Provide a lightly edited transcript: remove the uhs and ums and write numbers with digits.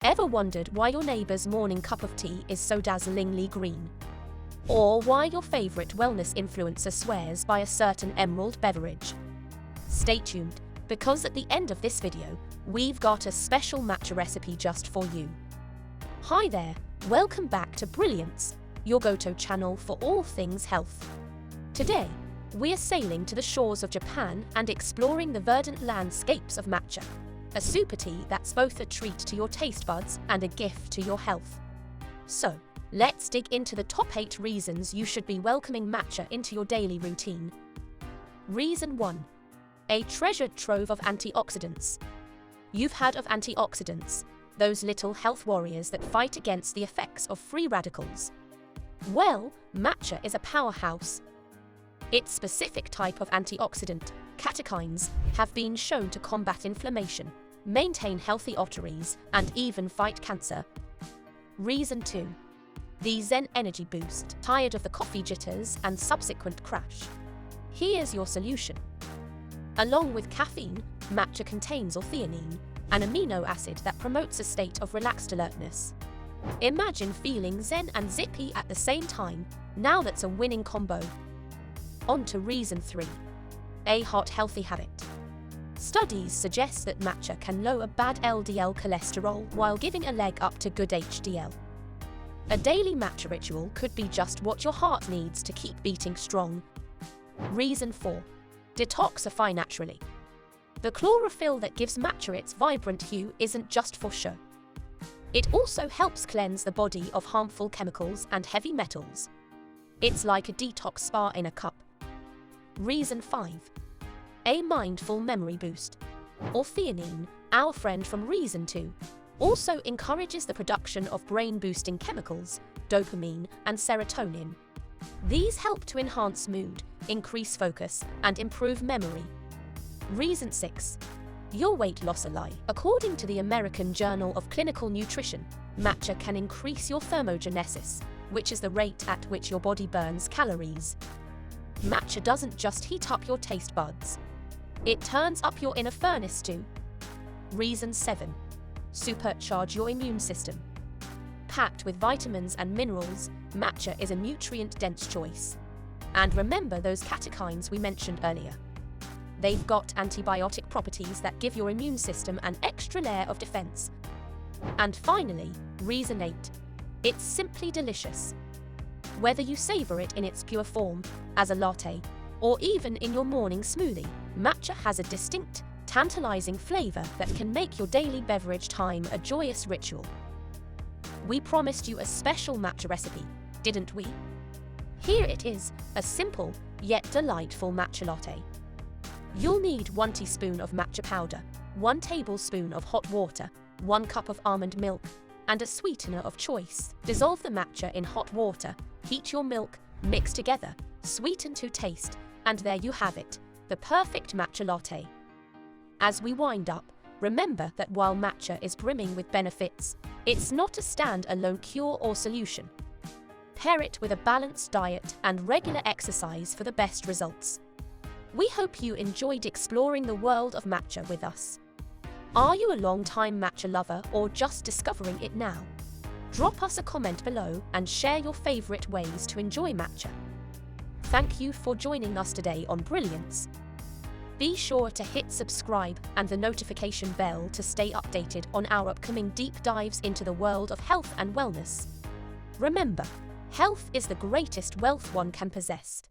Ever wondered why your neighbor's morning cup of tea is so dazzlingly green? Or why your favorite wellness influencer swears by a certain emerald beverage? Stay tuned, because at the end of this video, we've got a special matcha recipe just for you. Hi there, welcome back to Brilliance, your go-to channel for all things health. Today, we're sailing to the shores of Japan and exploring the verdant landscapes of matcha, a super tea that's both a treat to your taste buds and a gift to your health. So, let's dig into the top 8 reasons you should be welcoming matcha into your daily routine. Reason 1. A treasured trove of antioxidants. You've heard of antioxidants, those little health warriors that fight against the effects of free radicals. Well, matcha is a powerhouse. Its specific type of antioxidant, catechins, have been shown to combat inflammation, maintain healthy arteries, and even fight cancer. Reason 2. The Zen energy boost. Tired of the coffee jitters and subsequent crash? Here's your solution. Along with caffeine, matcha contains L-theanine, an amino acid that promotes a state of relaxed alertness. Imagine feeling zen and zippy at the same time. Now that's a winning combo. On to reason 3. A hot healthy habit. Studies suggest that matcha can lower bad LDL cholesterol while giving a leg up to good HDL. A daily matcha ritual could be just what your heart needs to keep beating strong. Reason 4. Detoxify naturally. The chlorophyll that gives matcha its vibrant hue isn't just for show. It also helps cleanse the body of harmful chemicals and heavy metals. It's like a detox spa in a cup. Reason 5. A mindful memory boost. L-theanine, our friend from reason 2, also encourages the production of brain-boosting chemicals, dopamine and serotonin. These help to enhance mood, increase focus, and improve memory. Reason 6. Your weight loss ally. According to the American Journal of Clinical Nutrition, matcha can increase your thermogenesis, which is the rate at which your body burns calories. Matcha doesn't just heat up your taste buds. It turns up your inner furnace too. Reason 7. Supercharge your immune system. Packed with vitamins and minerals, matcha is a nutrient-dense choice. And remember those catechins we mentioned earlier. They've got antibiotic properties that give your immune system an extra layer of defense. And finally, reason 8. It's simply delicious. Whether you savor it in its pure form, as a latte, or even in your morning smoothie, matcha has a distinct, tantalizing flavor that can make your daily beverage time a joyous ritual. We promised you a special matcha recipe, didn't we? Here it is, a simple, yet delightful matcha latte. You'll need 1 teaspoon of matcha powder, 1 tablespoon of hot water, 1 cup of almond milk, and a sweetener of choice. Dissolve the matcha in hot water, heat your milk, mix together, sweeten to taste, and there you have it, the perfect matcha latte. As we wind up, remember that while matcha is brimming with benefits, it's not a stand-alone cure or solution. Pair it with a balanced diet and regular exercise for the best results. We hope you enjoyed exploring the world of matcha with us. Are you a long-time matcha lover or just discovering it now? Drop us a comment below and share your favorite ways to enjoy matcha. Thank you for joining us today on Brilliance. Be sure to hit subscribe and the notification bell to stay updated on our upcoming deep dives into the world of health and wellness. Remember, health is the greatest wealth one can possess.